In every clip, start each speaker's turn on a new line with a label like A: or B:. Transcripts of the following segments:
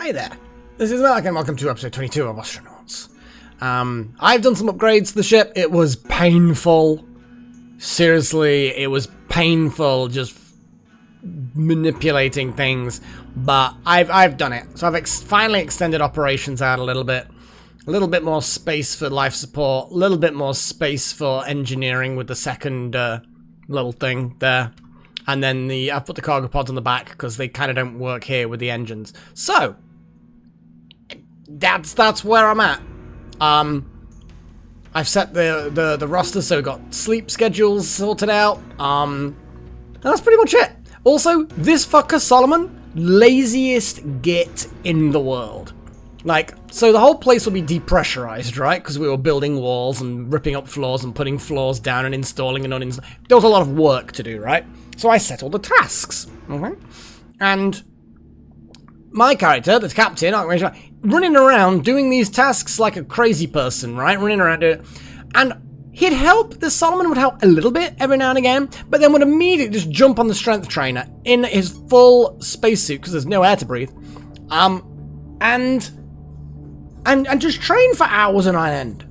A: Hi there, this is Mark and welcome to episode 22 of Ostranauts. I've done some upgrades to the ship. It was painful. Seriously, it was painful just manipulating things, but I've done it. So I've finally extended operations out a little bit more space for life support, a little bit more space for engineering with the second little thing there. And then I've put the cargo pods on the back because they kind of don't work here with the engines. So that's where I'm at. I've set the roster, so we've got sleep schedules sorted out. And that's pretty much it. Also, this fucker Solomon, laziest git in the world. Like, so the whole place will be depressurized, right? Because we were building walls and ripping up floors and putting floors down and installing and uninstalling. There was a lot of work to do, right? So I set all the tasks. And my character, the captain, running around doing these tasks like a crazy person, right? Running around doing it. And he'd help, the Solomon would help a little bit every now and again, but then would immediately just jump on the strength trainer in his full spacesuit, because there's no air to breathe. And just train for hours on end.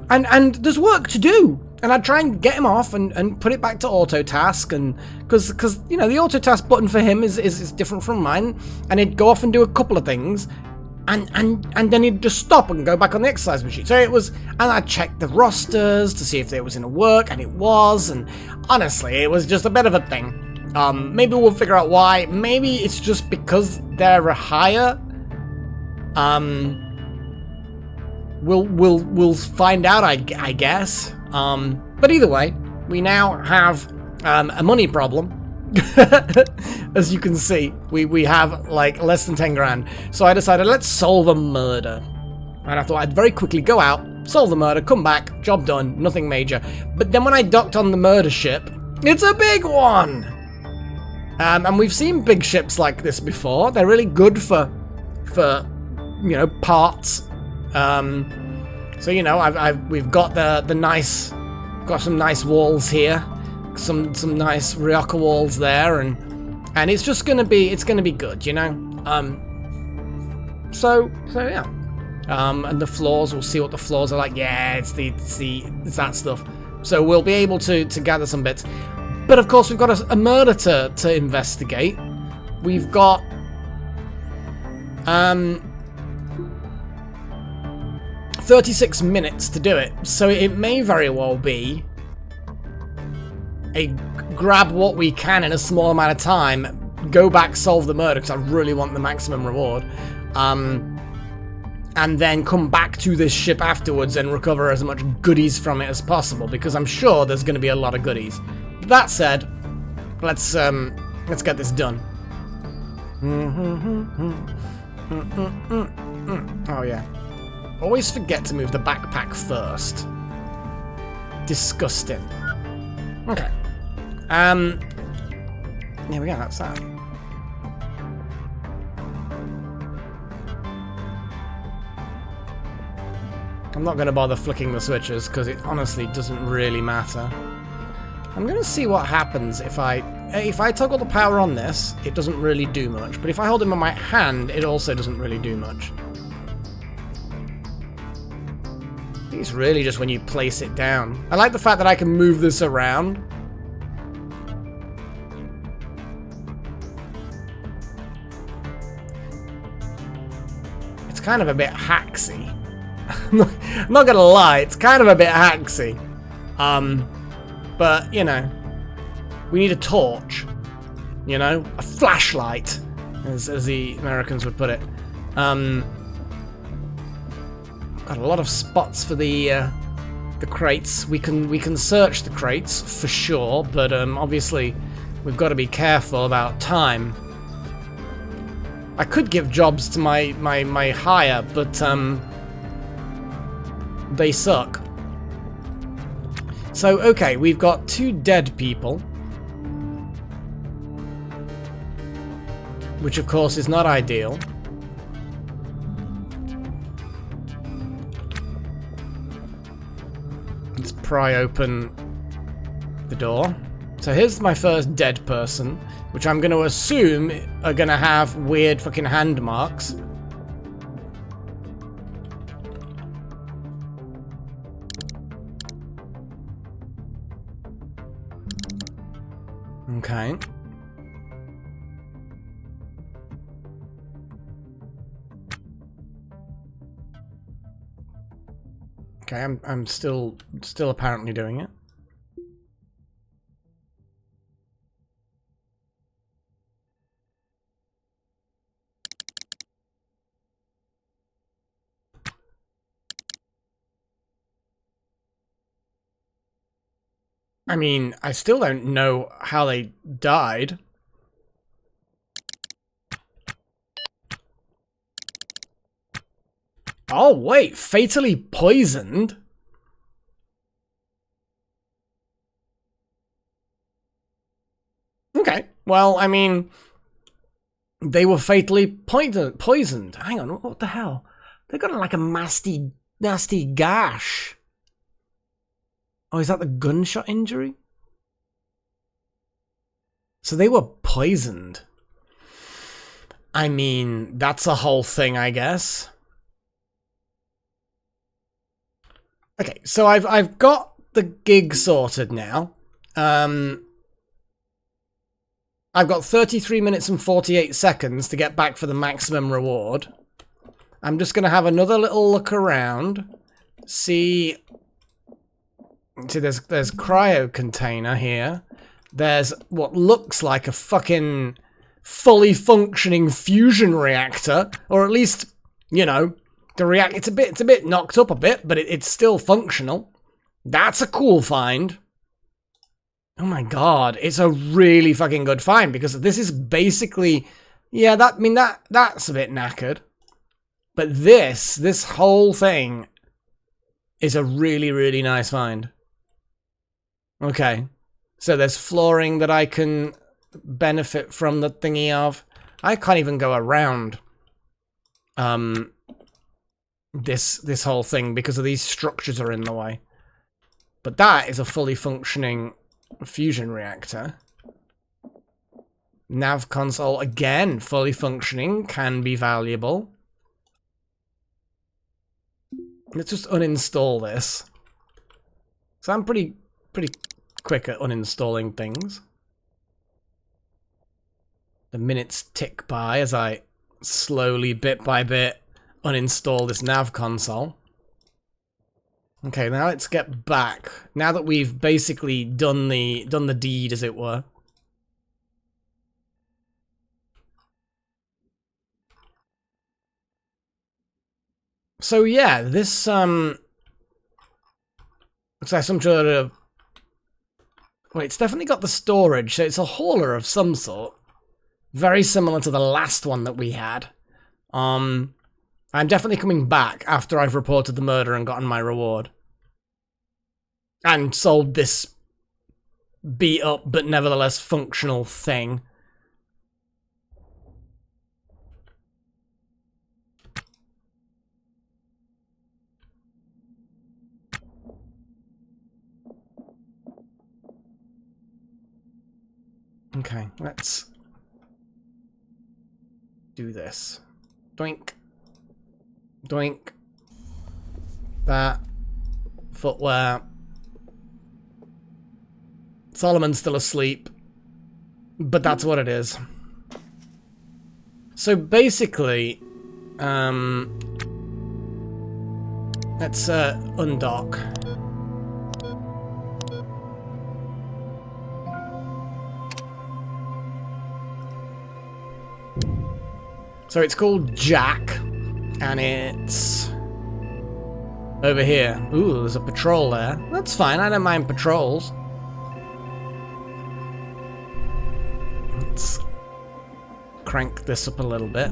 A: And there's work to do. And I'd try and get him off and put it back to auto task, and because you know the auto task button for him is different from mine, and he'd go off and do a couple of things, and then he'd just stop and go back on the exercise machine. So it was, and I'd check the rosters to see if it was in a work, and it was, and honestly, it was just a bit of a thing. Maybe we'll figure out why. Maybe it's just because they're a hire. We'll find out, I guess. But either way, we now have a money problem. As you can see, we have like less than 10 grand. So I decided, let's solve a murder. And I thought I'd very quickly go out, solve the murder, come back, job done, nothing major. But then when I docked on the murder ship, it's a big one! And we've seen big ships like this before. They're really good for you know, parts. So you know, we've got the nice, got some nice walls here, some nice Ryoka walls there, and it's just gonna be good, you know. So yeah. And the floors, we'll see what the floors are like. Yeah, it's that stuff. So we'll be able to gather some bits, but of course we've got a murder to investigate. We've got 36 minutes to do it, so it may very well be a grab what we can in a small amount of time, go back, solve the murder, because I really want the maximum reward, and then come back to this ship afterwards and recover as much goodies from it as possible, because I'm sure there's going to be a lot of goodies. That said, let's get this done. Oh yeah. Always forget to move the backpack first. Disgusting. Okay. There we go, that's that. I'm not going to bother flicking the switches because it honestly doesn't really matter. I'm going to see what happens if I toggle the power on this, it doesn't really do much. But if I hold him in my hand, it also doesn't really do much. It's really just when you place it down. I like the fact that I can move this around. It's kind of a bit hacksy. I'm not gonna lie, it's kind of a bit hacksy. But, you know, we need a torch. You know? A flashlight, as the Americans would put it. Got a lot of spots for the crates. We can search the crates for sure, but obviously we've got to be careful about time. I could give jobs to my hire, but they suck. So okay, we've got 2 dead people, which of course is not ideal. Let's pry open the door. So here's my first dead person, which I'm going to assume are going to have weird fucking hand marks. Okay. Okay, I'm still apparently doing it. I mean, I still don't know how they died. Oh, wait, fatally poisoned? Okay, well, I mean, they were fatally poisoned. Hang on, what the hell? They got like a nasty gash. Oh, is that the gunshot injury? So they were poisoned. I mean, that's a whole thing, I guess. Okay, so I've got the gig sorted now. I've got 33 minutes and 48 seconds to get back for the maximum reward. I'm just going to have another little look around. See, there's cryo container here. There's what looks like a fucking fully functioning fusion reactor, or at least, you know, the it's a bit knocked up a bit, but it's still functional. That's a cool find. Oh my god, it's a really fucking good find, because this is basically, yeah, that's a bit knackered. But this whole thing is a really, really nice find. Okay. So there's flooring that I can benefit from the thingy of. I can't even go around this whole thing because of these structures are in the way. But that is a fully functioning fusion reactor. Nav console, again, fully functioning, can be valuable. Let's just uninstall this. So I'm pretty quick at uninstalling things. The minutes tick by as I slowly, bit by bit, uninstall this nav console. Okay, now let's get back. Now that we've basically done the deed, as it were. So yeah, this looks like some sort of... Well, it's definitely got the storage, so it's a hauler of some sort. Very similar to the last one that we had. I'm definitely coming back after I've reported the murder and gotten my reward. And sold this beat up but nevertheless functional thing. Okay, let's do this. Doink. Doink. That. Footwear. Solomon's still asleep. But that's what it is. So basically, let's undock. So it's called Jack, and it's over here. Ooh, there's a patrol there. That's fine, I don't mind patrols. Let's crank this up a little bit.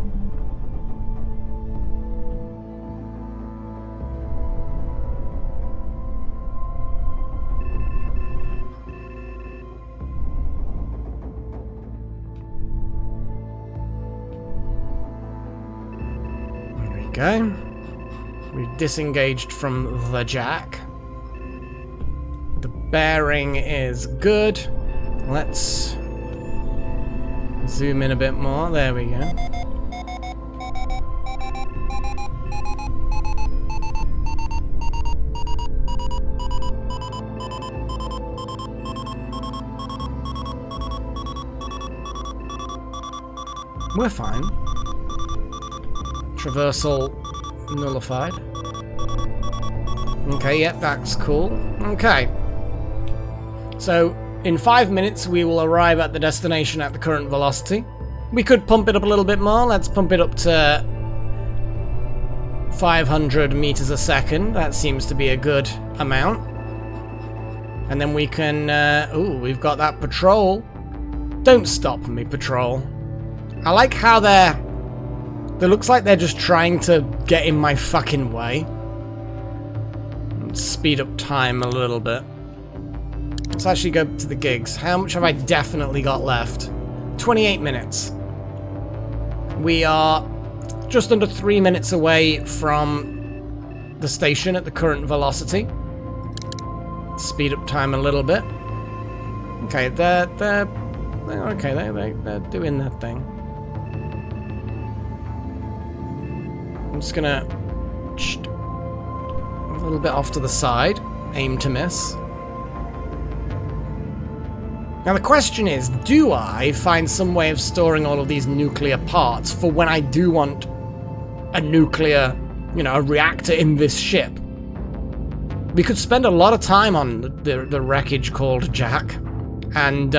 A: Okay, we've disengaged from the Jack. The bearing is good. Let's zoom in a bit more. There we go. We're fine. Traversal nullified. Okay, yeah, that's cool. Okay. So, in 5 minutes, we will arrive at the destination at the current velocity. We could pump it up a little bit more. Let's pump it up to 500 meters a second. That seems to be a good amount. And then we can... ooh, we've got that patrol. Don't stop me, patrol. I like how it looks like they're just trying to get in my fucking way. Speed up time a little bit. Let's actually go to the gigs. How much have I definitely got left? 28 minutes. We are just under 3 minutes away from the station at the current velocity. Speed up time a little bit. Okay, they're doing their thing. I'm just gonna a little bit off to the side, aim to miss. Now the question is, do I find some way of storing all of these nuclear parts for when I do want a nuclear, a reactor in this ship? We could spend a lot of time on the wreckage called Jack, and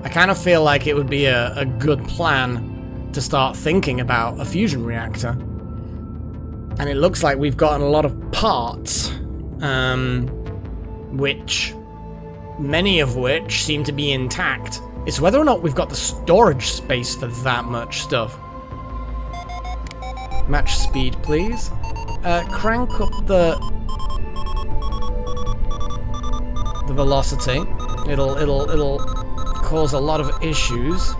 A: I kind of feel like it would be a good plan to start thinking about a fusion reactor. And it looks like we've gotten a lot of parts, many of which seem to be intact. It's whether or not we've got the storage space for that much stuff. Match speed, please. Crank up the velocity. It'll cause a lot of issues.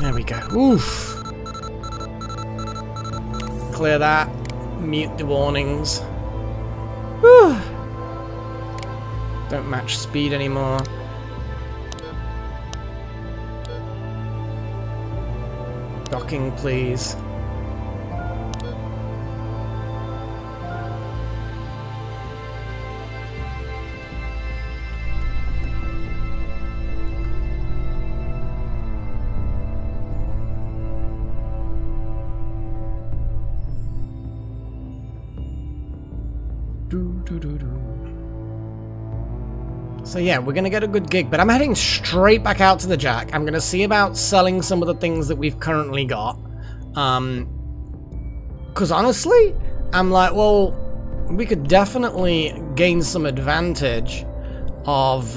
A: There we go. Oof. Clear that. Mute the warnings. Whew. Don't match speed anymore. Docking, please. So yeah, we're gonna get a good gig, but I'm heading straight back out to the Jack. I'm gonna see about selling some of the things that we've currently got. Because honestly, I'm like, well, we could definitely gain some advantage of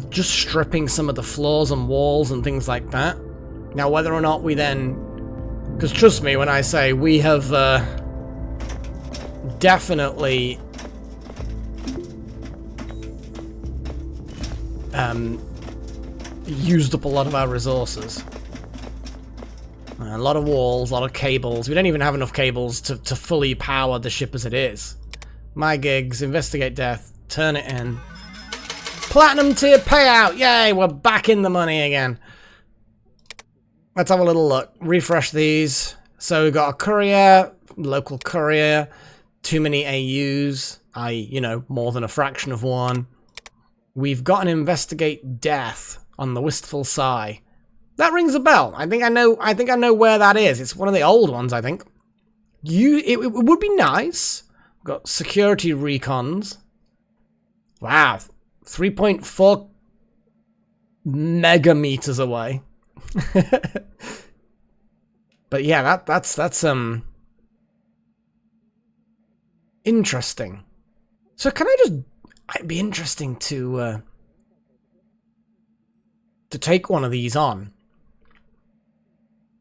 A: just stripping some of the floors and walls and things like that. Now, whether or not we then... Because trust me when I say we have definitely... used up a lot of our resources. A lot of walls, a lot of cables. We don't even have enough cables to fully power the ship as it is. My gigs, investigate death, turn it in. Platinum tier payout! Yay, we're back in the money again. Let's have a little look. Refresh these. So we've got a courier, local courier, too many AUs, more than a fraction of one. We've got an investigate death on the Wistful Sigh. That rings a bell. I think I know where that is. It's one of the old ones, I think. It would be nice. We've got security recons. Wow. 3.4 megameters away. But yeah, that's interesting. So can I just... It'd be interesting to take one of these on.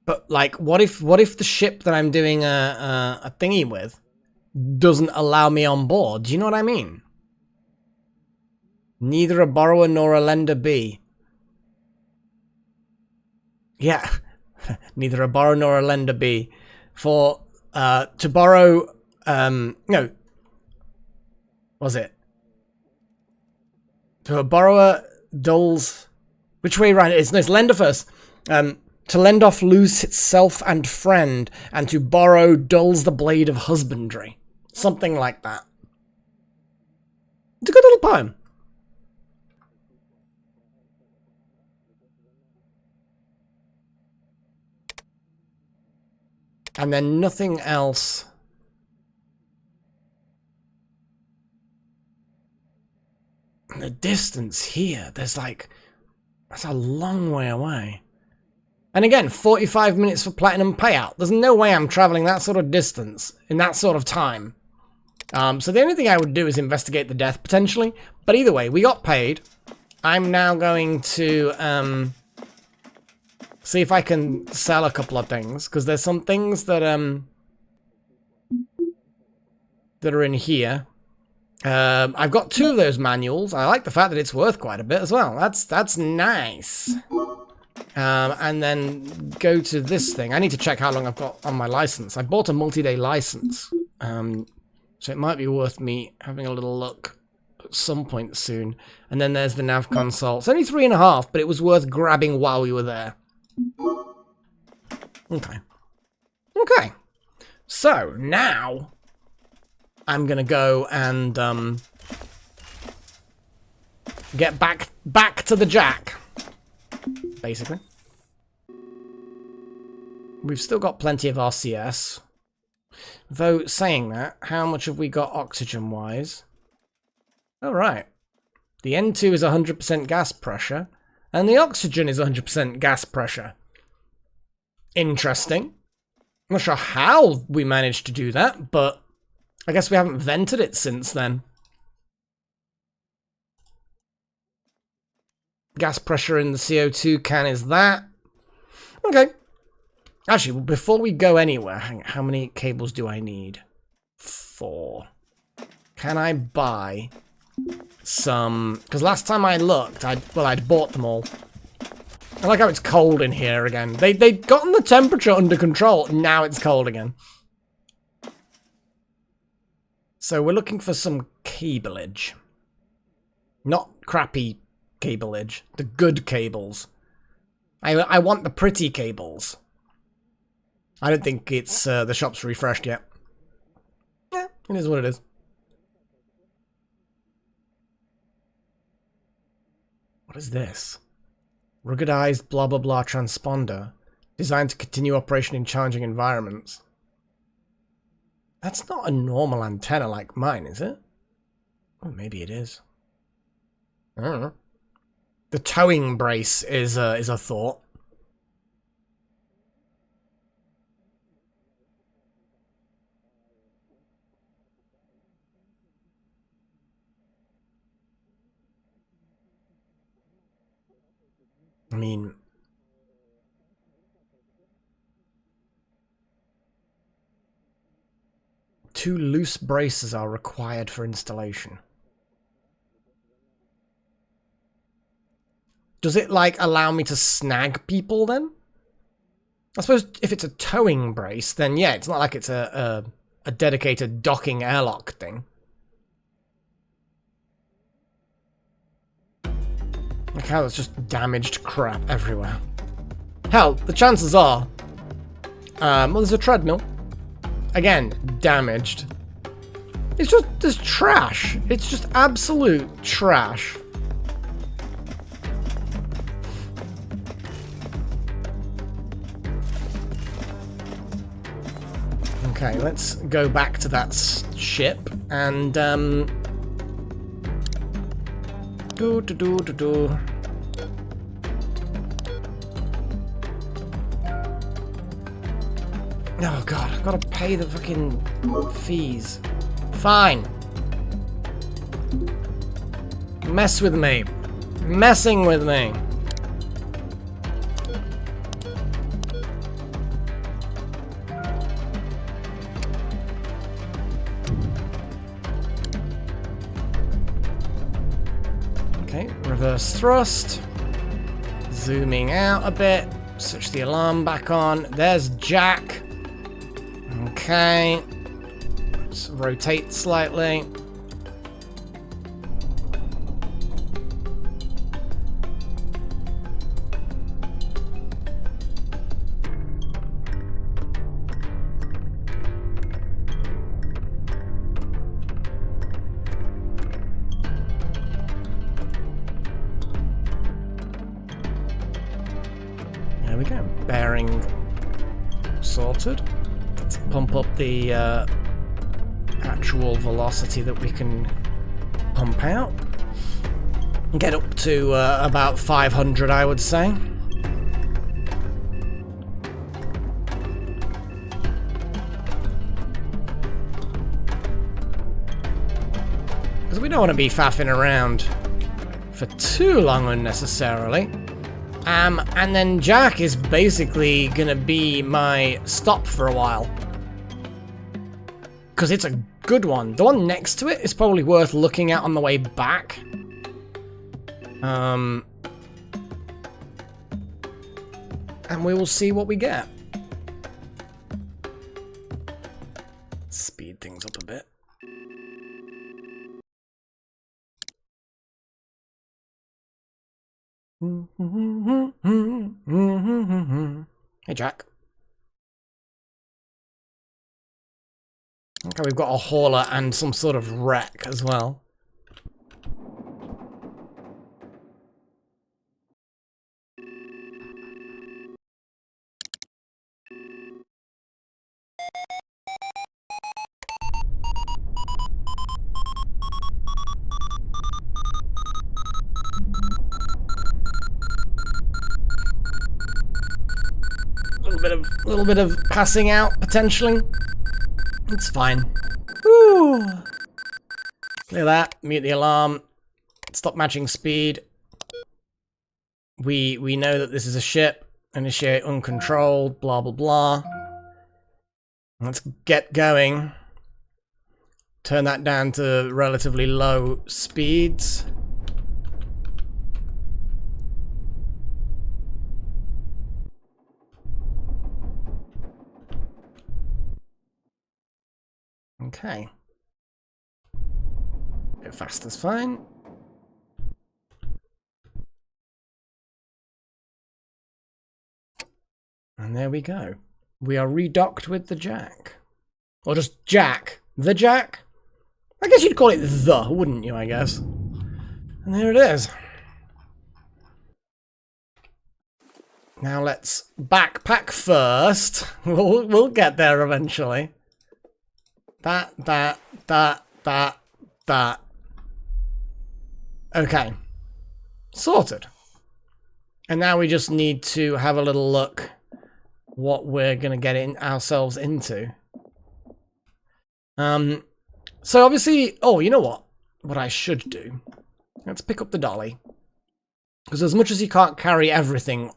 A: But like, what if the ship that I'm doing a thingy with doesn't allow me on board? Do you know what I mean? Neither a borrower nor a lender be. Yeah, neither a borrower nor a lender be. For to borrow, no. Was it? To a borrower dulls... Which way around it is? No, it's lender first. To lend off lose itself and friend, and to borrow dulls the blade of husbandry. Something like that. It's a good little poem. And then nothing else. And the distance here, there's like... That's a long way away. And again, 45 minutes for platinum payout. There's no way I'm traveling that sort of distance in that sort of time. So the only thing I would do is investigate the death, potentially. But either way, we got paid. I'm now going to see if I can sell a couple of things. Because there's some things that are in here. I've got 2 of those manuals. I like the fact that it's worth quite a bit as well. That's nice. And then go to this thing. I need to check how long I've got on my license. I bought a multi-day license. So it might be worth me having a little look at some point soon. And then there's the nav console. It's only 3.5, but it was worth grabbing while we were there. Okay. Okay. So, now... I'm gonna go and get back to the Jack, basically. We've still got plenty of RCS. Though, saying that, how much have we got oxygen-wise? Oh, right. The N2 is 100% gas pressure, and the oxygen is 100% gas pressure. Interesting. I'm not sure how we managed to do that, but... I guess we haven't vented it since then. Gas pressure in the CO2 can is that. Okay. Actually, before we go anywhere, how many cables do I need? 4. Can I buy some... Because last time I looked, I'd bought them all. I like how it's cold in here again. They'd gotten the temperature under control, now it's cold again. So we're looking for some cableage. Not crappy cableage. The good cables. I want the pretty cables. I don't think it's the shop's refreshed yet. Yeah, it is what it is. What is this? Ruggedized blah blah blah transponder. Designed to continue operation in challenging environments. That's not a normal antenna like mine, is it? Oh, maybe it is. I don't know. The towing brace is a thought. I mean... Two loose braces are required for installation. Does it, like, allow me to snag people, then? I suppose if it's a towing brace, then yeah, it's not like it's a dedicated docking airlock thing. Look how there's just damaged crap everywhere. Hell, the chances are... well, there's a treadmill. Again, damaged. It's just, there's trash. It's just absolute trash. Okay, let's go back to that ship and, Oh god, I've got to pay the fucking fees. Fine. Mess with me. Messing with me. Okay, reverse thrust. Zooming out a bit. Switch the alarm back on. There's Jack. Okay. Let's rotate slightly. bearing sorted. Let's pump up the actual velocity that we can pump out. Get up to about 500, I would say. Because we don't want to be faffing around for too long unnecessarily. And then Jack is basically gonna be my stop for a while. Because it's a good one. The one next to it is probably worth looking at on the way back. And we will see what we get. Speed things up a bit. Hey, Jack. Okay, we've got a hauler and some sort of wreck as well. A little bit of passing out potentially. It's fine. Woo! Look at that. Mute the alarm. Stop matching speed. We know that this is a ship. Initiate uncontrolled. Blah blah blah. Let's get going. Turn that down to relatively low speeds. Okay. A bit fast is fine. And there we go. We are redocked with the Jack. Or just Jack. The Jack? I guess you'd call it the, wouldn't you, I guess? And there it is. Now let's backpack first. We'll get there eventually. That. Okay. Sorted. And now we just need to have a little look what we're going to get ourselves into. So obviously... Oh, you know what? What I should do. Let's pick up the dolly. Because as much as you can't carry everything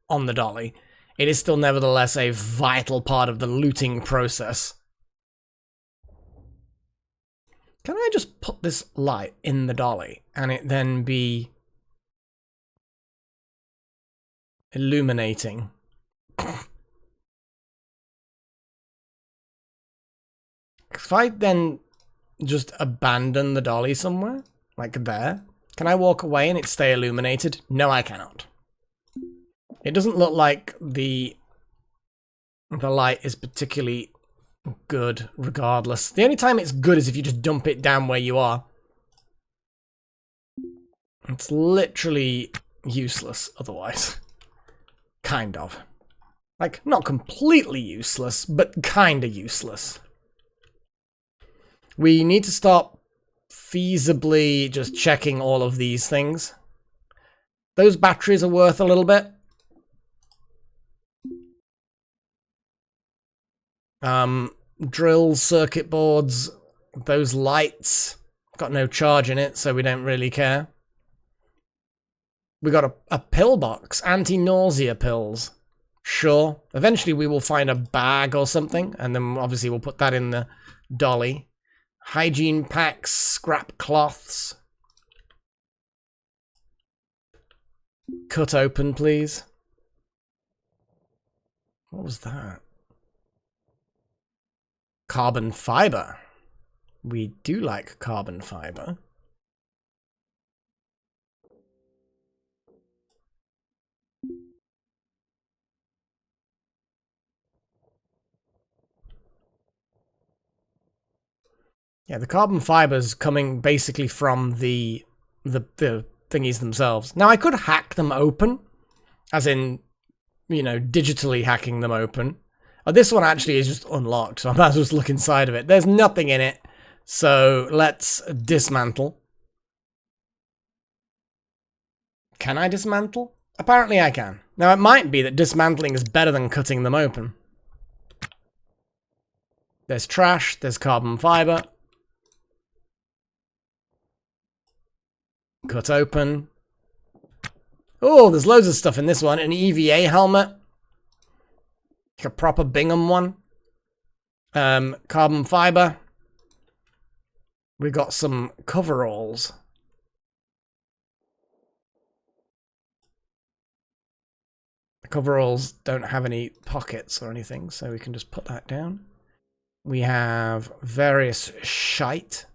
A: on the dolly, it is still nevertheless a vital part of the looting process. Can I just put this light in the dolly and it then be illuminating? If I then just abandon the dolly somewhere, like there, can I walk away and it stay illuminated? No, I cannot. It doesn't look like the light is particularly good regardless. The only time it's good is if you just dump it down where you are. It's literally useless otherwise. Kind of. Like, not completely useless, but kinda useless. We need to stop feasibly just checking all of these things. Those batteries are worth a little bit. Drills, circuit boards, those lights, got no charge in it, so we don't really care. We got a pill box, anti-nausea pills. Sure. Eventually we will find a bag or something, and then obviously we'll put that in the dolly. Hygiene packs, scrap cloths. Cut open, please. What was that? Carbon fiber. We do like carbon fiber. Yeah, the carbon fiber's coming basically from the thingies themselves. Now I could hack them open, as in, you know, digitally hacking them open. Oh, this one actually is just unlocked, so I might as well just look inside of it. There's nothing in it, so let's dismantle. Can I dismantle? Apparently I can. Now, it might be that dismantling is better than cutting them open. There's trash, there's carbon fiber. Cut open. Oh, there's loads of stuff in this one. An EVA helmet. Like a proper Bingham one. Carbon fiber. We got some coveralls. The coveralls don't have any pockets or anything, so we can just put that down. We have various shite.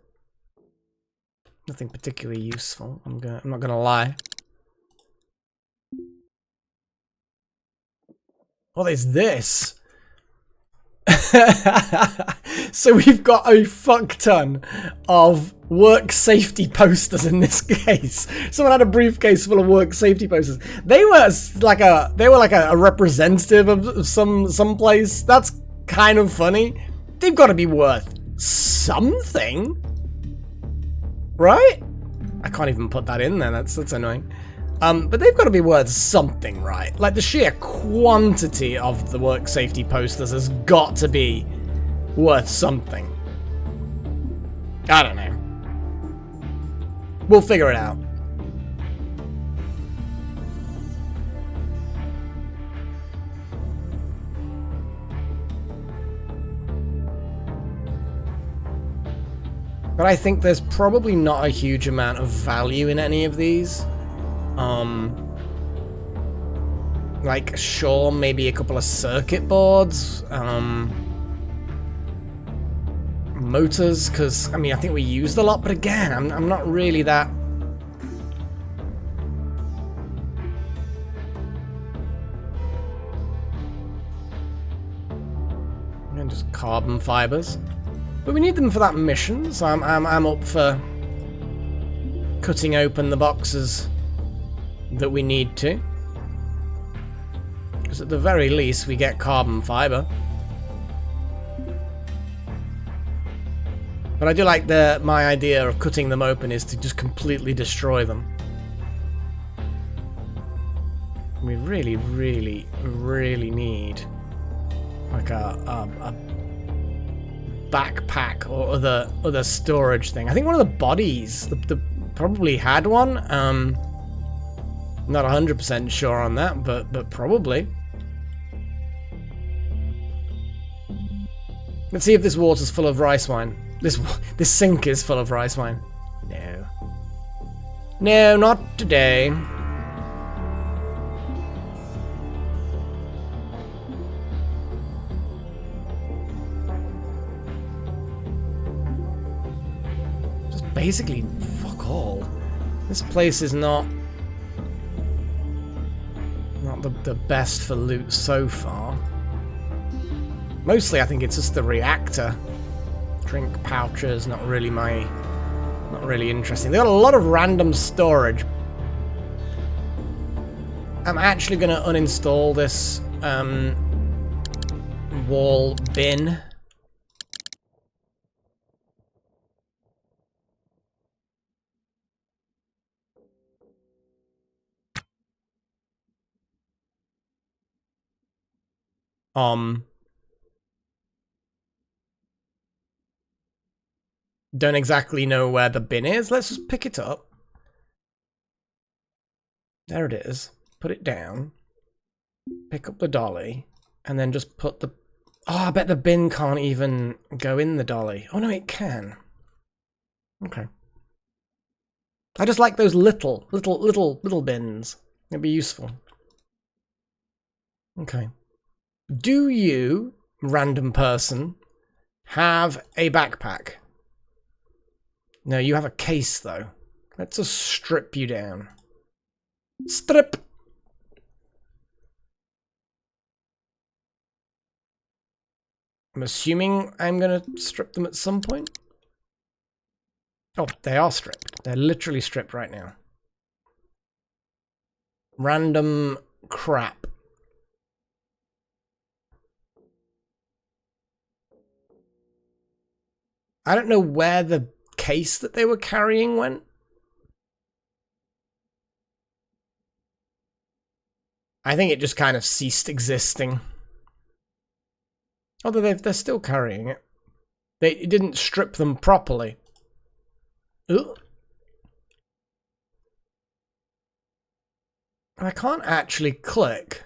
A: Nothing particularly useful. I'm not gonna lie. What is this? So we've got a fuck ton of work safety posters in this case. Someone had a briefcase full of work safety posters. They were like a representative of some place. That's kind of funny. They've got to be worth something, right? I can't even put that in there. That's annoying. But they've got to be worth something, right? Like, the sheer quantity of the work safety posters has got to be worth something. I don't know. We'll figure it out. But I think there's probably not a huge amount of value in any of these. Like, sure, maybe a couple of circuit boards, motors, because, I mean, I think we used a lot, but again, I'm not really that... And just carbon fibers. But we need them for that mission, so I'm up for cutting open the boxes that we need to. Because at the very least, we get carbon fiber. But I do like my idea of cutting them open is to just completely destroy them. We really, really, really need like a backpack or other storage thing. I think one of the bodies the probably had one. Not 100% sure on that, but probably. Let's see if this water's full of rice wine. This sink is full of rice wine. No. No, not today. Just basically fuck all. This place is not the best for loot so far. Mostly I think it's just the reactor. Drink pouches, not really interesting. They got a lot of random storage. I'm actually gonna uninstall this wall bin. Don't exactly know where the bin is. Let's just pick it up. There it is. Put it down. Pick up the dolly. And then just put the... Oh, I bet the bin can't even go in the dolly. Oh, no, it can. Okay. I just like those little bins. It'd be useful. Okay. Do you, random person, have a backpack? No, you have a case, though. Let's just strip you down. Strip! I'm assuming I'm gonna strip them at some point. Oh, they are stripped. They're literally stripped right now. Random crap. I don't know where the case that they were carrying went. I think it just kind of ceased existing. Although they're still carrying it. It didn't strip them properly. Ooh. I can't actually click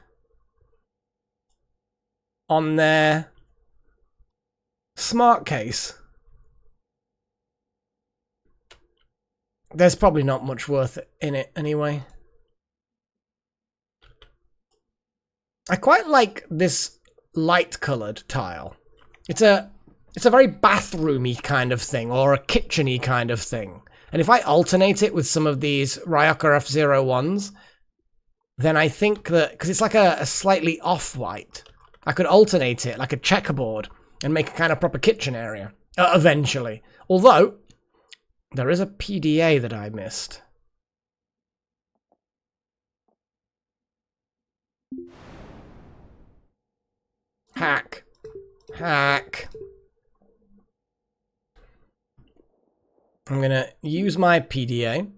A: on their smart case. There's probably not much worth in it anyway. I quite like this light-coloured tile. It's a very bathroomy kind of thing, or a kitchen-y kind of thing. And if I alternate it with some of these Ryoka F01s, then I think that, because it's like a slightly off-white, I could alternate it like a checkerboard and make a kind of proper kitchen area, eventually. Although, there is a PDA that I missed. Hack. Hack. I'm going to use my PDA.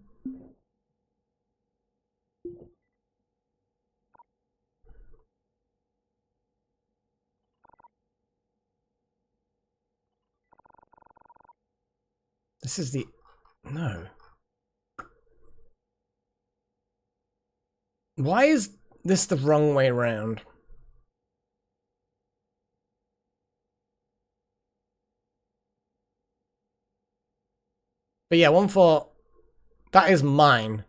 A: This is the... No. Why is this the wrong way around? But yeah, 1-4, that is mine.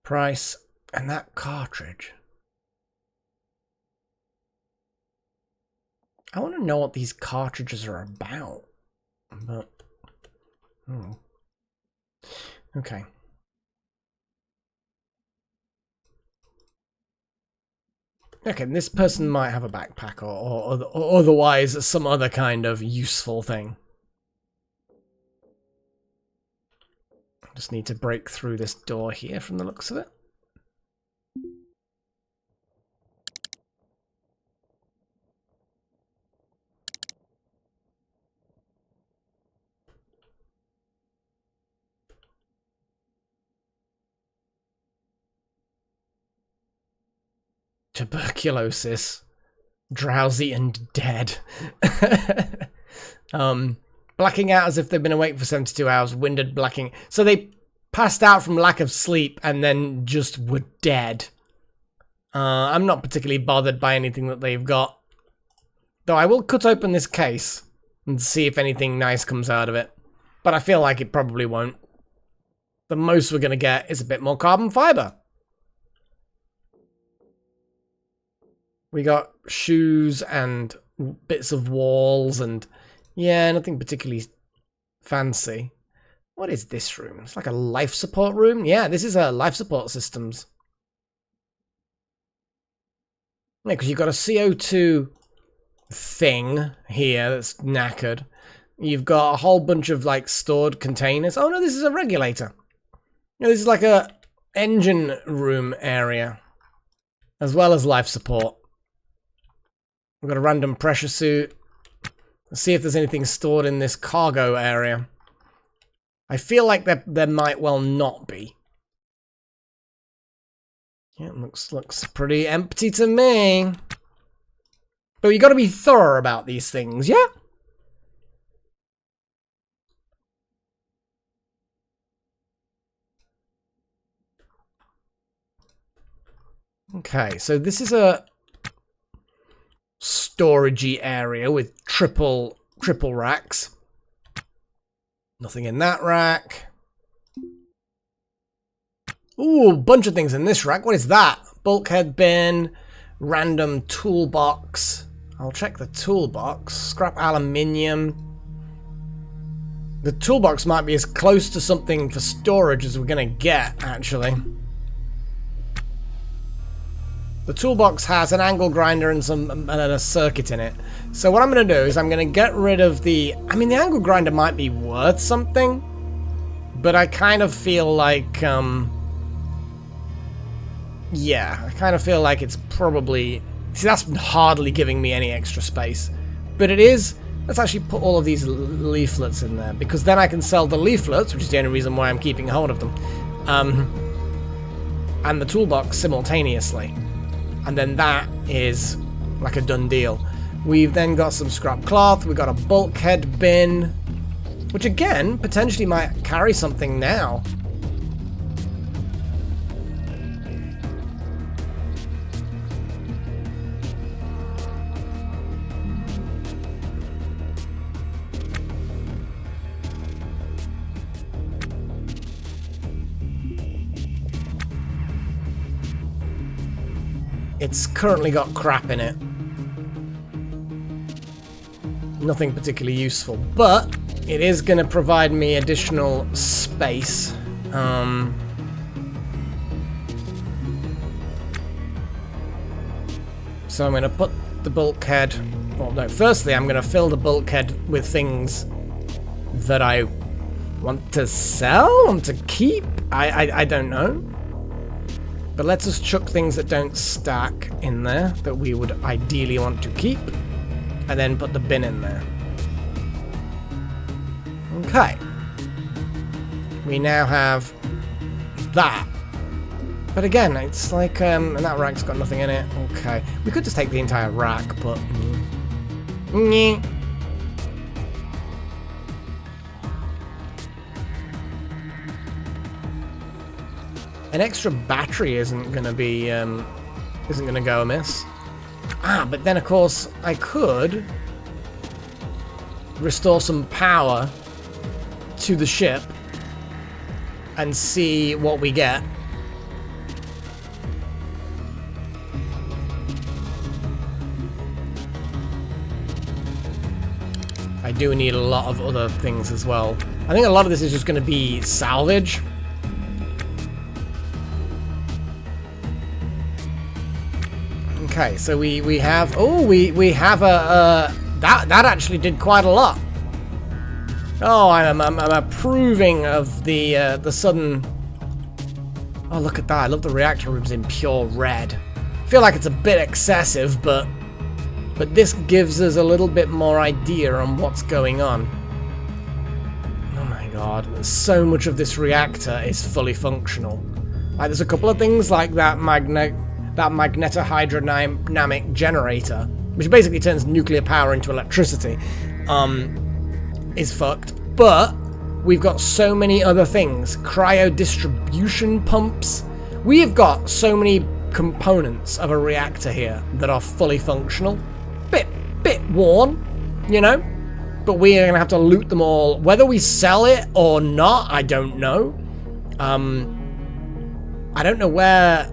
A: Price, and that cartridge. I want to know what these cartridges are about, but... Oh. Okay. Okay, this person might have a backpack or otherwise some other kind of useful thing. I just need to break through this door here from the looks of it. Tuberculosis. Drowsy and dead. Blacking out as if they've been awake for 72 hours. Winded blacking. So they passed out from lack of sleep and then just were dead. I'm not particularly bothered by anything that they've got. Though I will cut open this case and see if anything nice comes out of it. But I feel like it probably won't. The most we're going to get is a bit more carbon fiber. We got shoes and bits of walls and, yeah, nothing particularly fancy. What is this room? It's like a life support room? Yeah, this is a life support systems. Yeah, because you've got a CO2 thing here that's knackered. You've got a whole bunch of, like, stored containers. Oh, no, this is a regulator. Yeah, this is like a engine room area, as well as life support. We've got a random pressure suit. Let's see if there's anything stored in this cargo area. I feel like there might well not be. Yeah, it looks pretty empty to me. But you got to be thorough about these things, yeah? Okay, so this is a storagey area with triple racks. Nothing in that rack. Ooh, bunch of things in this rack. What is that? Bulkhead bin, random toolbox. I'll check the toolbox. Scrap aluminium. The toolbox might be as close to something for storage as we're gonna get, actually. The toolbox has an angle grinder and a circuit in it. So what I'm going to do is I'm going to get rid of the... I mean, the angle grinder might be worth something, but I kind of feel like... yeah, I kind of feel like it's probably... See, that's hardly giving me any extra space. But it is... Let's actually put all of these leaflets in there, because then I can sell the leaflets, which is the only reason why I'm keeping hold of them, and the toolbox simultaneously. And then that is like a done deal. We've then got some scrap cloth, we've got a bulkhead bin, which again, potentially might carry something now. It's currently got crap in it. Nothing particularly useful, but it is going to provide me additional space. So I'm going to put the bulkhead... Well, no, firstly I'm going to fill the bulkhead with things that I want to sell? Want to keep? I don't know. But let's just chuck things that don't stack in there, that we would ideally want to keep, and then put the bin in there. Okay. We now have that. But again, it's like, and that rack's got nothing in it. Okay. We could just take the entire rack, but... An extra battery isn't gonna be, isn't gonna go amiss. Ah, but then of course I could restore some power to the ship and see what we get. I do need a lot of other things as well. I think a lot of this is just gonna be salvage. Okay, so we have... Oh, we have a... that actually did quite a lot. Oh, I'm approving of the sudden... Oh, look at that. I love the reactor rooms in pure red. I feel like it's a bit excessive, but this gives us a little bit more idea on what's going on. Oh my god, so much of this reactor is fully functional. Like, there's a couple of things like that magnetohydrodynamic generator, which basically turns nuclear power into electricity, is fucked. But we've got so many other things. Cryo distribution pumps. We have got so many components of a reactor here that are fully functional. Bit worn, you know? But we are going to have to loot them all. Whether we sell it or not, I don't know. I don't know where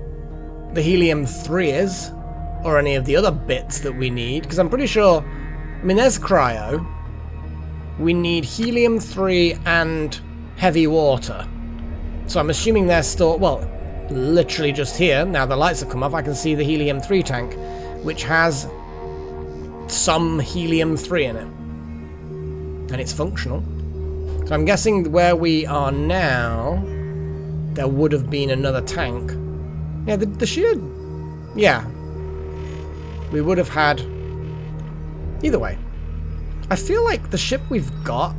A: the helium-3 is, or any of the other bits that we need, because I'm pretty sure... I mean, there's cryo. We need helium-3 and heavy water. So I'm assuming they're stored... Well, literally just here. Now the lights have come off, I can see the helium-3 tank, which has some helium-3 in it. And it's functional. So I'm guessing where we are now, there would have been another tank. Yeah, the sheer... Yeah. We would have had... Either way. I feel like the ship we've got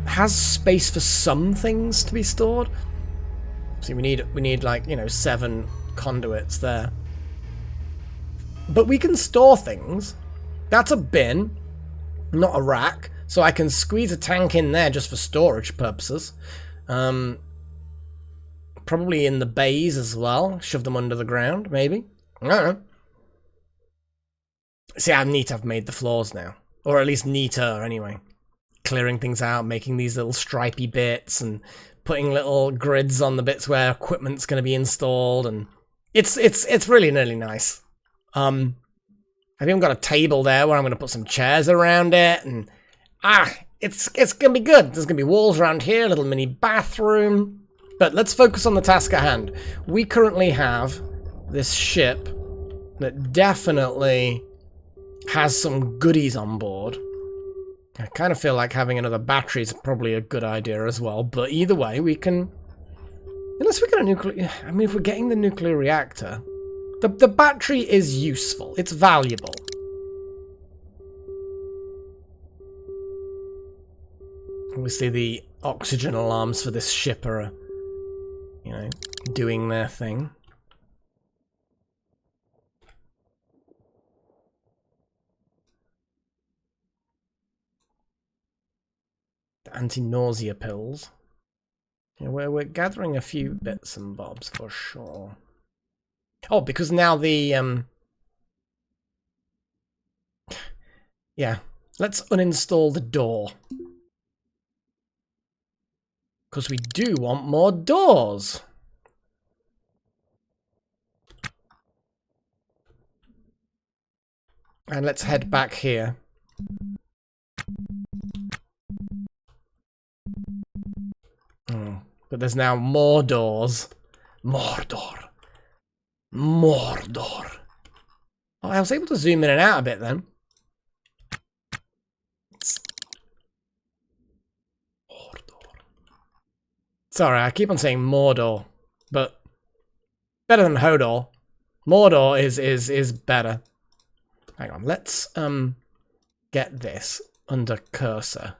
A: has space for some things to be stored. See, we need like, you know, 7 conduits there. But we can store things. That's a bin, not a rack. So I can squeeze a tank in there just for storage purposes. Probably in the bays as well. Shove them under the ground, maybe. I don't know. See how neat I've made the floors now. Or at least neater, anyway. Clearing things out, making these little stripy bits, and putting little grids on the bits where equipment's going to be installed, and it's really nice. I've even got a table there where I'm going to put some chairs around it, and it's going to be good. There's going to be walls around here, a little mini bathroom. But let's focus on the task at hand. We currently have this ship that definitely has some goodies on board. I kind of feel like having another battery is probably a good idea as well, but either way, we can... Unless we get a nuclear... I mean, if we're getting the nuclear reactor... The battery is useful. It's valuable. Obviously, the oxygen alarms for this ship are, you know, doing their thing. The anti-nausea pills. Yeah, we're gathering a few bits and bobs for sure. Oh, because now the yeah, let's uninstall the door. Because we do want more doors. And let's head back here. But there's now more doors. More door. More door. Oh, I was able to zoom in and out a bit then. Mordor. Sorry, I keep on saying Mordor, but better than Hodor. Mordor is better. Hang on, let's get this under cursor.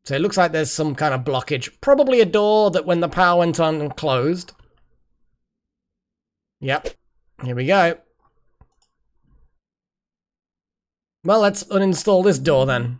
A: So it looks like there's some kind of blockage. Probably a door that when the power went on and closed. Yep. Here we go. Well, let's uninstall this door then.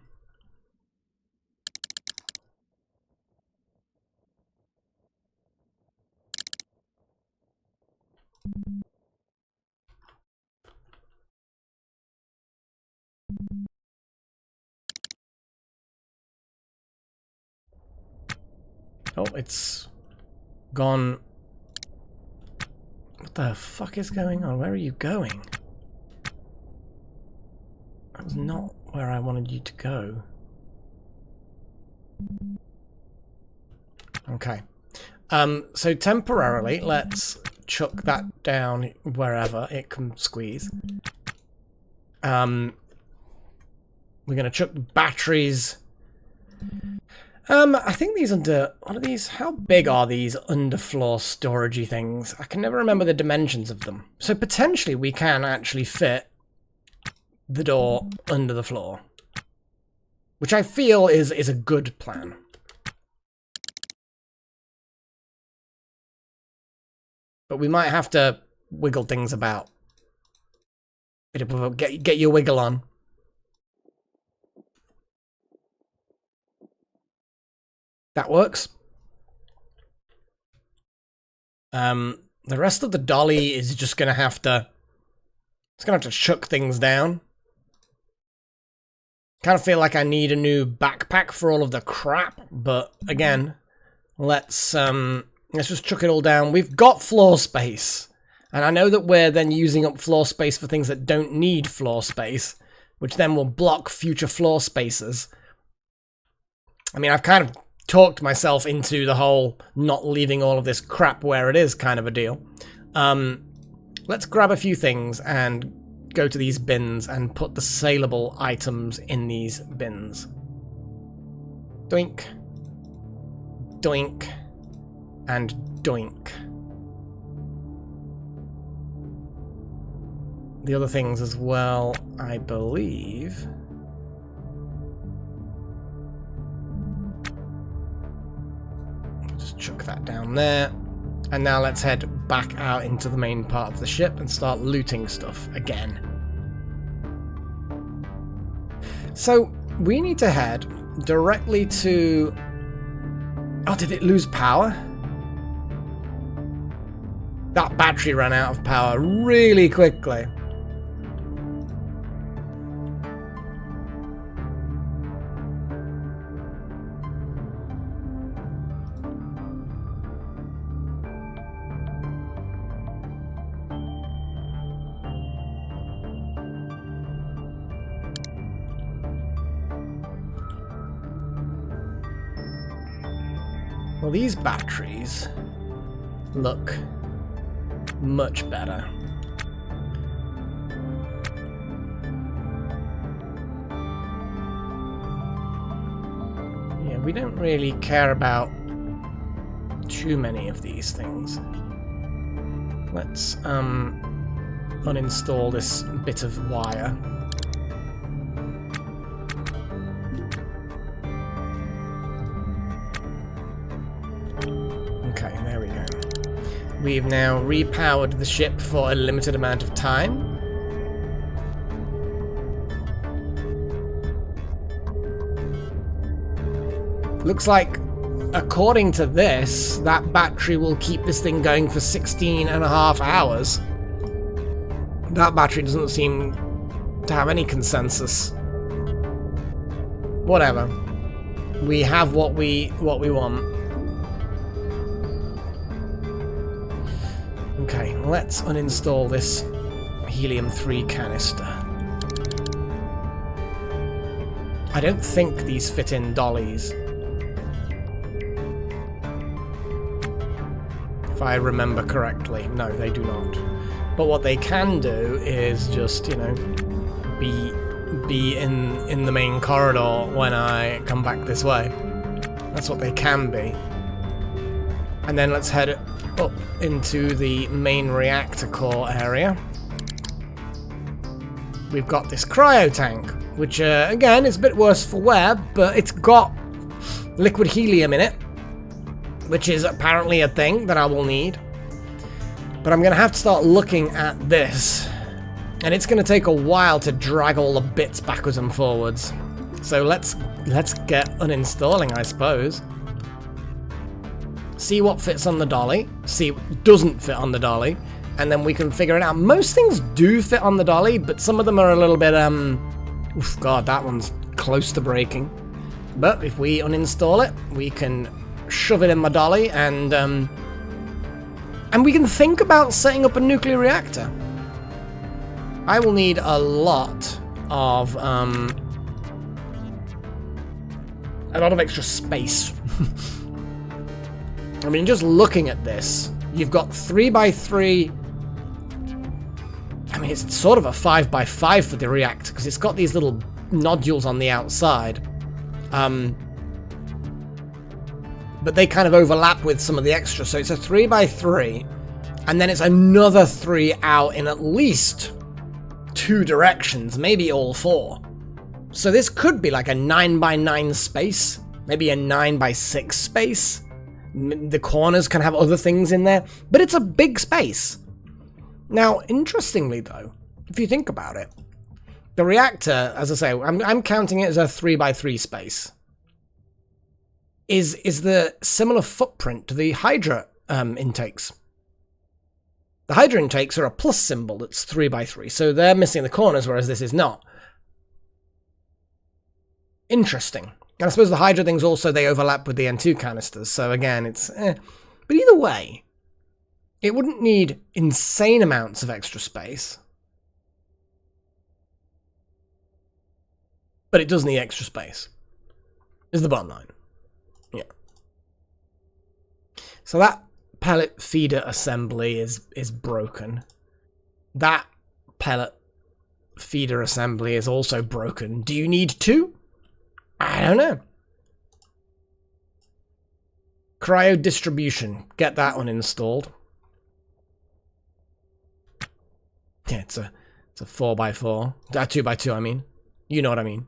A: Oh, it's gone. What the fuck is going on? Where are you going? That was not where I wanted you to go. Okay. So temporarily, let's chuck that down wherever it can squeeze. We're gonna chuck batteries. I think these what are these? How big are these underfloor storagey things? I can never remember the dimensions of them. So potentially we can actually fit the door under the floor. Which I feel is a good plan. But we might have to wiggle things about. Get your wiggle on. That works. The rest of the dolly is just gonna have to... It's gonna have to chuck things down. Kind of feel like I need a new backpack for all of the crap, but again, let's just chuck it all down. We've got floor space. And I know that we're then using up floor space for things that don't need floor space, which then will block future floor spaces. I mean, I've kind of talked myself into the whole not leaving all of this crap where it is kind of a deal. Let's grab a few things and go to these bins and put the saleable items in these bins. Doink. Doink. And doink. The other things as well, I believe... Just chuck that down there. And now let's head back out into the main part of the ship and start looting stuff again. So, we need to head directly to... Oh, did it lose power? That battery ran out of power really quickly. Well, these batteries look much better. Yeah, we don't really care about too many of these things. Let's uninstall this bit of wire. Okay, there we go. We've now repowered the ship for a limited amount of time. Looks like, according to this, that battery will keep this thing going for 16.5 hours. That battery doesn't seem to have any consensus. Whatever. We have what we want. Okay, let's uninstall this helium-3 canister. I don't think these fit in dollies. If I remember correctly. No, they do not. But what they can do is just, you know, be in the main corridor when I come back this way. That's what they can be. And then let's head up into the main reactor core area. We've got this cryo tank, which again is a bit worse for wear, but it's got liquid helium in it, which is apparently a thing that I will need. But I'm gonna have to start looking at this, and it's gonna take a while to drag all the bits backwards and forwards. So let's get uninstalling, I suppose. See what fits on the dolly, see what doesn't fit on the dolly, and then we can figure it out. Most things do fit on the dolly, but some of them are a little bit, oof, God, that one's close to breaking. But if we uninstall it, we can shove it in my dolly, and we can think about setting up a nuclear reactor. I will need a lot of extra space. I mean, just looking at this, you've got 3x3. I mean, it's sort of a 5x5 for the reactor, because it's got these little nodules on the outside. But they kind of overlap with some of the extras, so it's a 3x3, and then it's another 3 out in at least 2 directions, maybe all 4. So this could be like a 9x9 space, maybe a 9x6 space. The corners can have other things in there, but it's a big space. Now, interestingly though, if you think about it, the reactor, as I say, I'm counting it as a 3x3 space, is the similar footprint to the Hydra intakes. The Hydra intakes are a plus symbol that's 3x3, so they're missing the corners, whereas this is not. Interesting. And I suppose the Hydra things also, they overlap with the N2 canisters, so again, it's But either way, it wouldn't need insane amounts of extra space. But it does need extra space, is the bottom line. Yeah. So that pellet feeder assembly is broken. That pellet feeder assembly is also broken. Do you need 2? I don't know. Cryo distribution. Get that one installed. Yeah, it's a 4x4. 2x2, I mean. You know what I mean.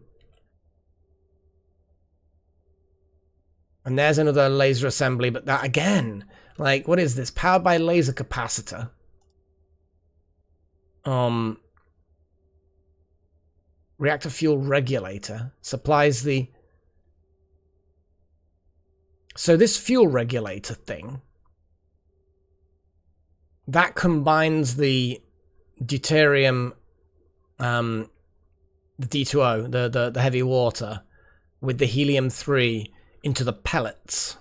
A: And there's another laser assembly, but that again, like, what is this? Powered by laser capacitor. Reactor fuel regulator supplies the... So this fuel regulator thing, that combines the deuterium, the D2O, the heavy water, with the helium-3 into the pellets.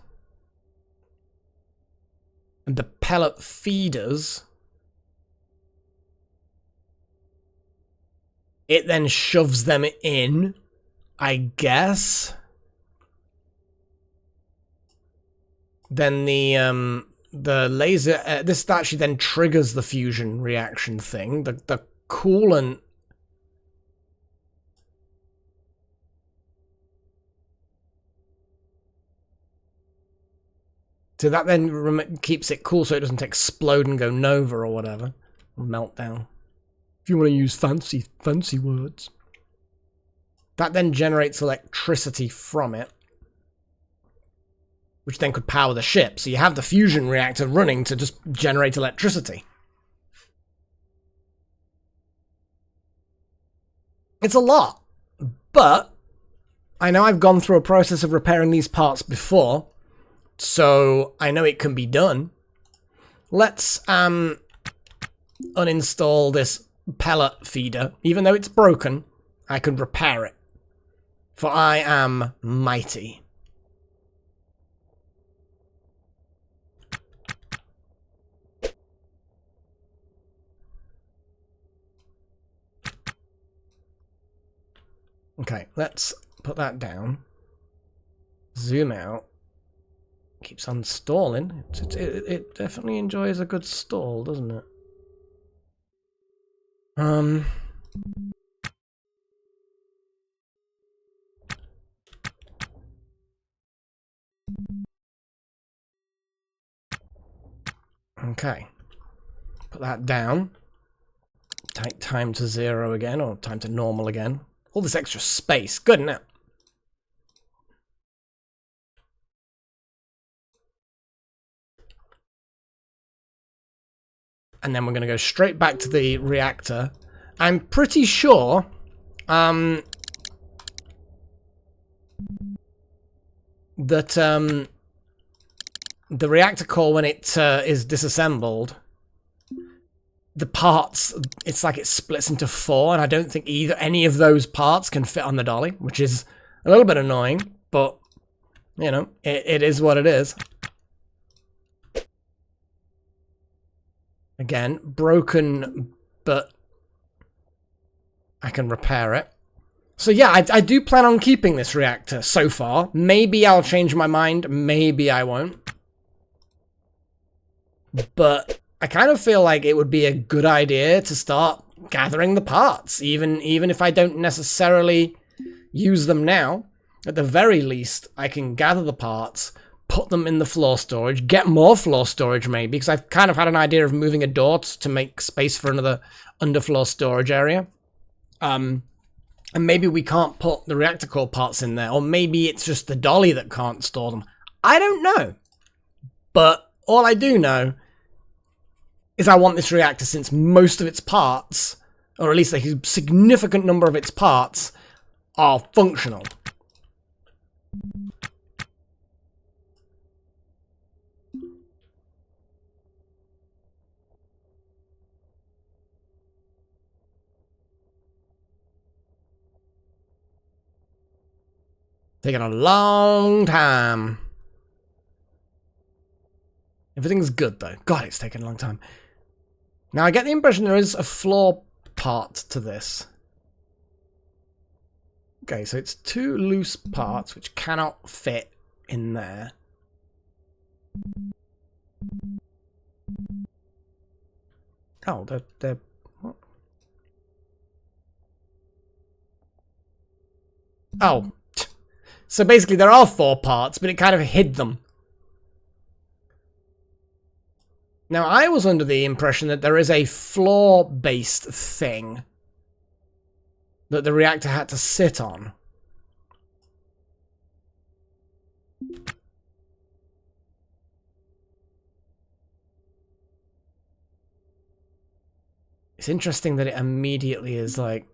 A: And the pellet feeders, it then shoves them in, I guess. then the laser, this actually then triggers the fusion reaction thing. The coolant. So that then keeps it cool so it doesn't explode and go nova or whatever. Or meltdown. If you want to use fancy words. That then generates electricity from it, which then could power the ship. So you have the fusion reactor running to just generate electricity. It's a lot, but I know I've gone through a process of repairing these parts before, so I know it can be done. Let's uninstall this pellet feeder. Even though it's broken, I can repair it. For I am mighty. Okay, let's put that down. Zoom out. Keeps on stalling. It definitely enjoys a good stall, doesn't it? Okay. Put that down. Take time to 0 again, or time to normal again. All this extra space. Good now. And then we're going to go straight back to the reactor. I'm pretty sure that the reactor core, when it is disassembled, the parts, it's like it splits into 4, and I don't think any of those parts can fit on the dolly, which is a little bit annoying, but, you know, it is what it is. Again, broken, but I can repair it. So yeah, I do plan on keeping this reactor so far. Maybe I'll change my mind, maybe I won't. But I kind of feel like it would be a good idea to start gathering the parts, even if I don't necessarily use them now. At the very least, I can gather the parts, put them in the floor storage, get more floor storage maybe, because I've kind of had an idea of moving a door to make space for another underfloor storage area. And maybe we can't put the reactor core parts in there, or maybe it's just the dolly that can't store them. I don't know. But all I do know is I want this reactor, since most of its parts, or at least a significant number of its parts, are functional. Taking a long time. Everything's good though. God, it's taking a long time. Now I get the impression there is a floor part to this. Okay, so it's 2 loose parts which cannot fit in there. Oh, they're what? Oh. So basically there are 4 parts, but it kind of hid them. Now, I was under the impression that there is a floor-based thing that the reactor had to sit on. It's interesting that it immediately is like...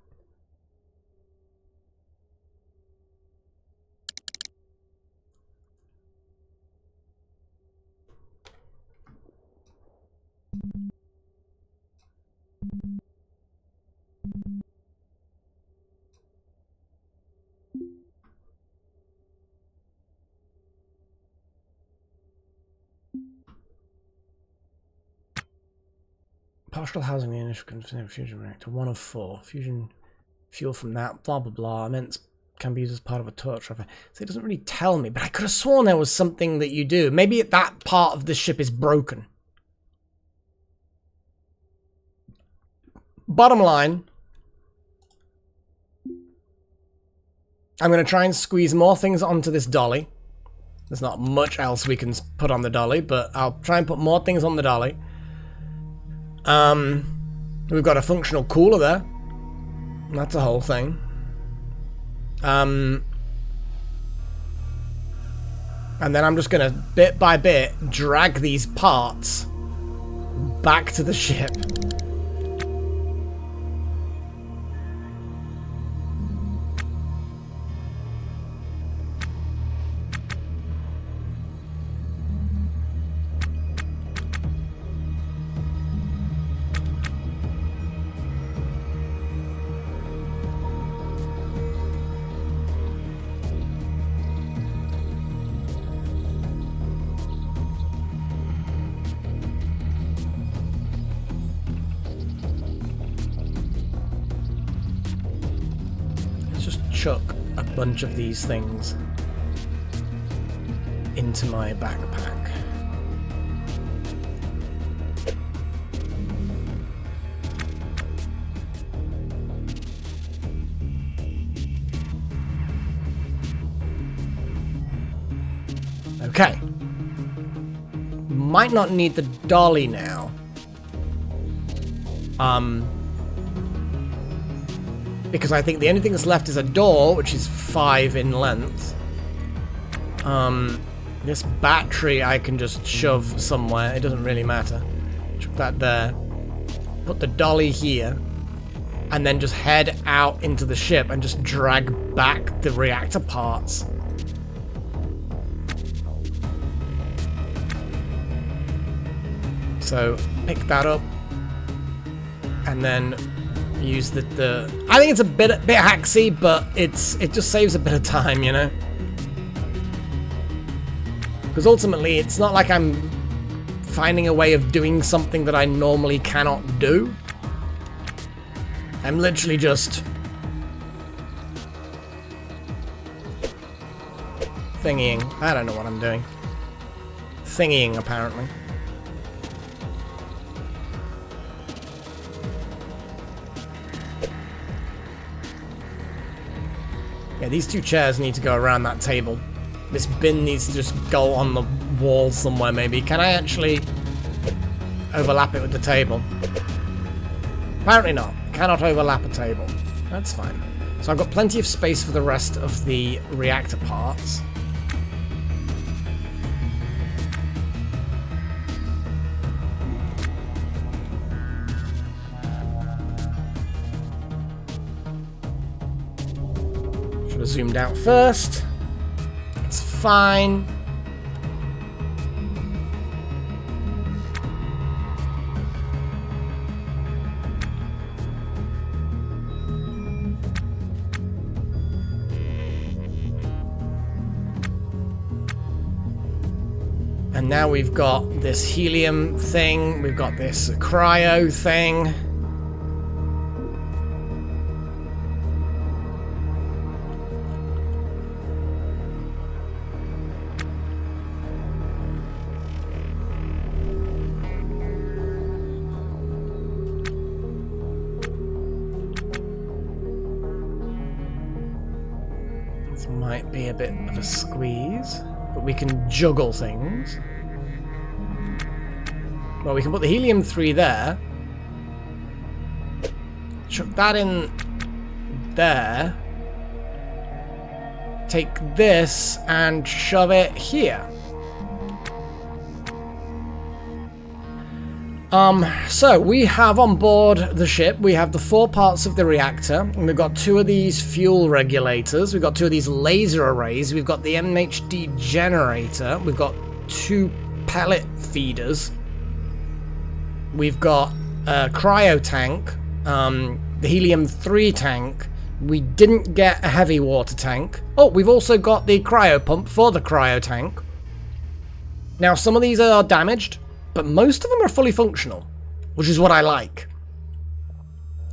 A: Partial housing the initial fusion reactor, 1 of 4. Fusion fuel from that, blah blah blah. Immense can be used as part of a torch. So it doesn't really tell me, but I could have sworn there was something that you do. Maybe that part of the ship is broken. Bottom line, I'm going to try and squeeze more things onto this dolly. There's not much else we can put on the dolly, but I'll try and put more things on the dolly. We've got a functional cooler there. That's a whole thing. And then I'm just going to, bit by bit, drag these parts back to the ship. Chuck a bunch of these things into my backpack. Okay. Might not need the dolly now. Because I think the only thing that's left is a door, which is 5 in length. This battery I can just shove somewhere. It doesn't really matter. Chuck that there. Put the dolly here. And then just head out into the ship and just drag back the reactor parts. So, pick that up. And then use the I think it's a bit hacksy, but it just saves a bit of time, you know? Because ultimately, it's not like I'm finding a way of doing something that I normally cannot do. I'm literally just thingying. I don't know what I'm doing. Thingying, apparently. Yeah, these 2 chairs need to go around that table. This bin needs to just go on the wall somewhere, maybe. Can I actually overlap it with the table? Apparently not. Cannot overlap a table. That's fine. So I've got plenty of space for the rest of the reactor parts. Zoomed out first. It's fine. And now we've got this helium thing. We've got this cryo thing. Might be a bit of a squeeze, but we can juggle things. Well, we can put the helium-3 there. Chuck that in there. Take this and shove it here. So we have on board the ship, we have the 4 parts of the reactor, and we've got 2 of these fuel regulators, we've got 2 of these laser arrays, we've got the MHD generator, we've got 2 pellet feeders, we've got a cryo tank, the helium-3 tank, we didn't get a heavy water tank. Oh, we've also got the cryo pump for the cryo tank. Now, some of these are damaged, but most of them are fully functional, which is what I like.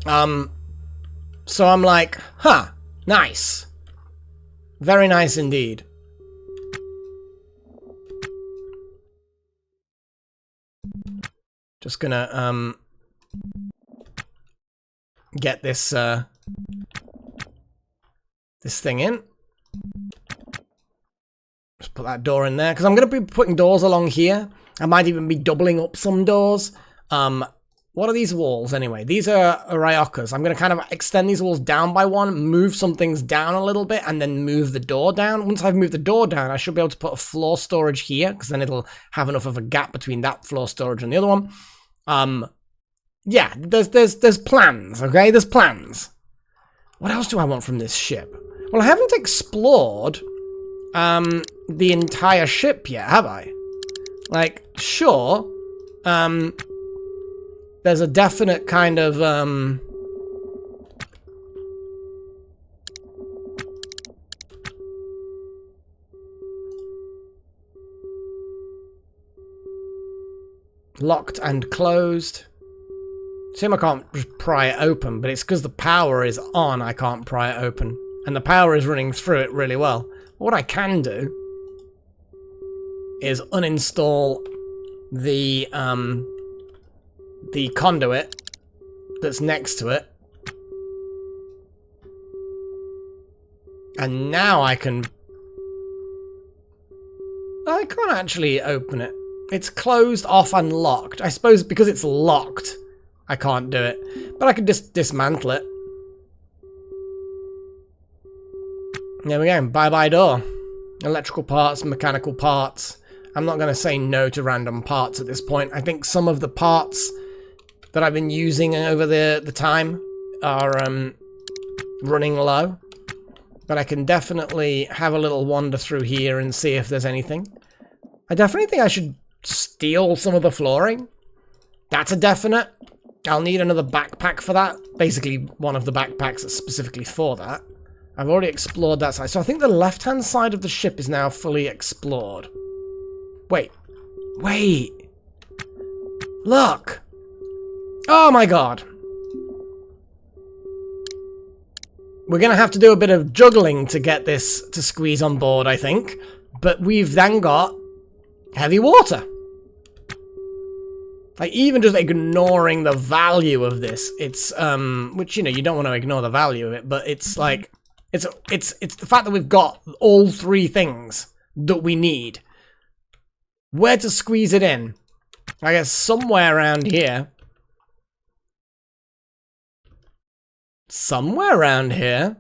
A: So I'm like, huh, nice. Very nice indeed. Just gonna, get this, this thing in. Just put that door in there, because I'm going to be putting doors along here. I might even be doubling up some doors. What are these walls anyway? These are Ryokas. I'm going to kind of extend these walls down by one, move some things down a little bit, and then move the door down. Once I've moved the door down, I should be able to put a floor storage here, because then it'll have enough of a gap between that floor storage and the other one. Yeah, there's plans, okay? There's plans. What else do I want from this ship? Well, I haven't explored the entire ship yet, have I? Like, sure, there's a definite kind of, locked and closed. Assume I can't just pry it open, but it's because the power is on, I can't pry it open. And the power is running through it really well. What I can do is uninstall the conduit that's next to it. And now I can't actually open it. It's closed, off, and locked. I suppose because it's locked, I can't do it. But I could just dismantle it. There we go. Bye-bye door. Electrical parts, mechanical parts. I'm not going to say no to random parts at this point. I think some of the parts that I've been using over the time are running low. But I can definitely have a little wander through here and see if there's anything. I definitely think I should steal some of the flooring. That's a definite. I'll need another backpack for that. Basically, one of the backpacks that's specifically for that. I've already explored that side. So I think the left-hand side of the ship is now fully explored. Wait. Wait. Look. Oh my god. We're going to have to do a bit of juggling to get this to squeeze on board, I think. But we've then got heavy water. Like, even just ignoring the value of this, it's, which, you know, you don't want to ignore the value of it, but it's like, it's the fact that we've got all three things that we need. Where to squeeze it in? I guess somewhere around here. Somewhere around here.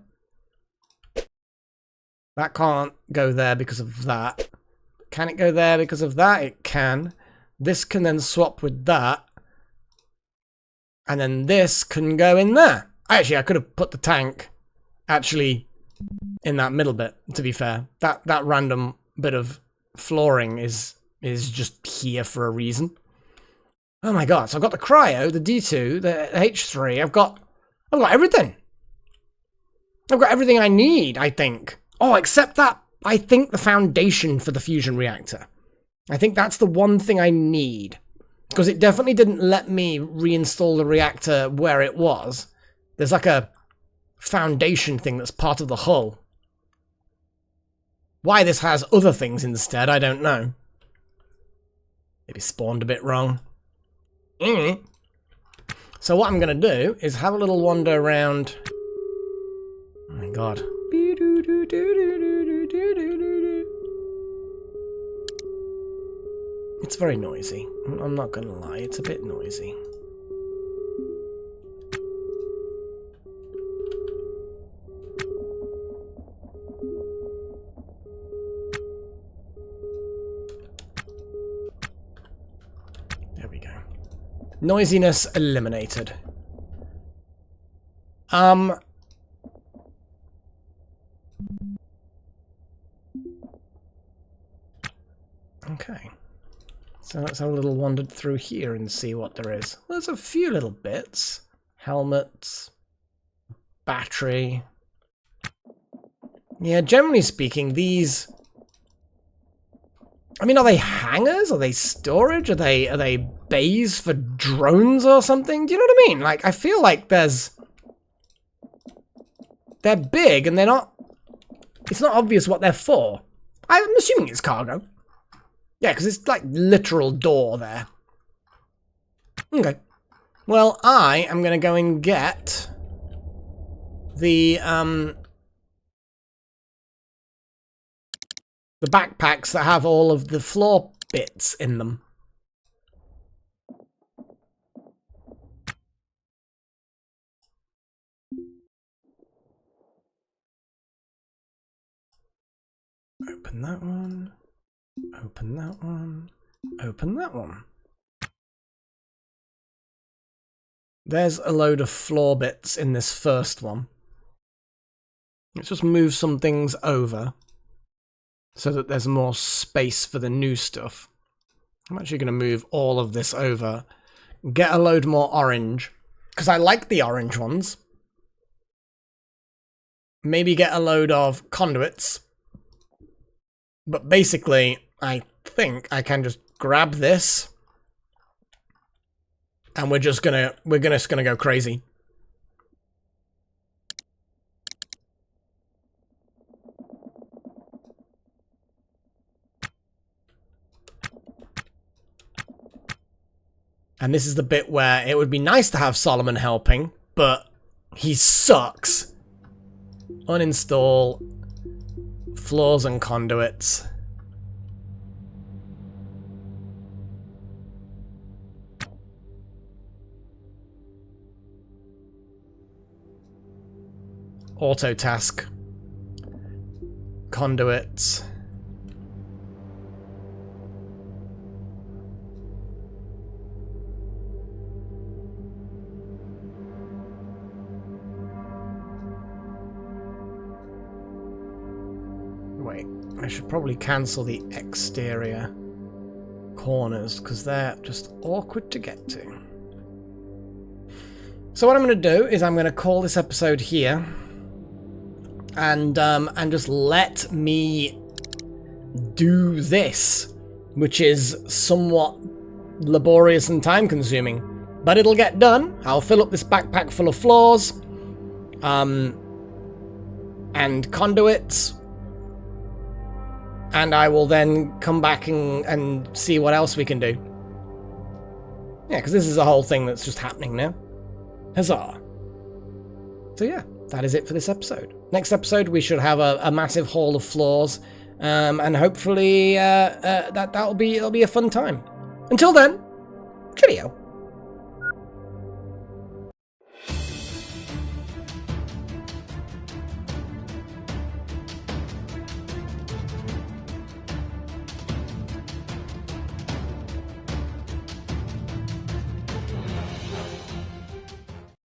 A: That can't go there because of that. Can it go there because of that? It can. This can then swap with that. And then this can go in there. Actually, I could have put the tank actually in that middle bit, to be fair. That random bit of flooring is just here for a reason. Oh my god, so I've got the cryo, the D2, the H3, I've got everything. I've got everything I need, I think. Oh, except that, I think the foundation for the fusion reactor. I think that's the one thing I need. Because it definitely didn't let me reinstall the reactor where it was. There's like a foundation thing that's part of the hull. Why this has other things instead, I don't know. Maybe spawned a bit wrong. So what I'm going to do is have a little wander around. Oh my god. It's very noisy. I'm not going to lie, it's a bit noisy. There we go. Noisiness eliminated. Okay. So let's have a little wander through here and see what there is. There's a few little bits. Helmets. Battery. Yeah, generally speaking, these... I mean, are they hangars? Are they storage? Are they bays for drones or something? Do you know what I mean? Like, I feel like they're big and they're not It's not obvious what they're for. I'm assuming it's cargo. Yeah, because it's like literal door there. Okay. Well, I am going to go and get the backpacks that have all of the floor bits in them. Open that one. Open that one. Open that one. There's a load of floor bits in this first one. Let's just move some things over so that there's more space for the new stuff. I'm actually going to move all of this over. Get a load more orange, because I like the orange ones. Maybe get a load of conduits. But basically, I think I can just grab this. And we're just gonna go crazy. And this is the bit where it would be nice to have Solomon helping, but he sucks. Uninstall floors and conduits. Auto task. Conduits. Wait, I should probably cancel the exterior corners because they're just awkward to get to. So what I'm going to do is I'm going to call this episode here. And just let me do this, which is somewhat laborious and time-consuming, but it'll get done. I'll fill up this backpack full of floors, and conduits, and I will then come back and see what else we can do. Yeah, because this is a whole thing that's just happening now. Huzzah! So yeah. That is it for this episode. Next episode, we should have a massive haul of floors, and hopefully it'll be a fun time. Until then, cheerio.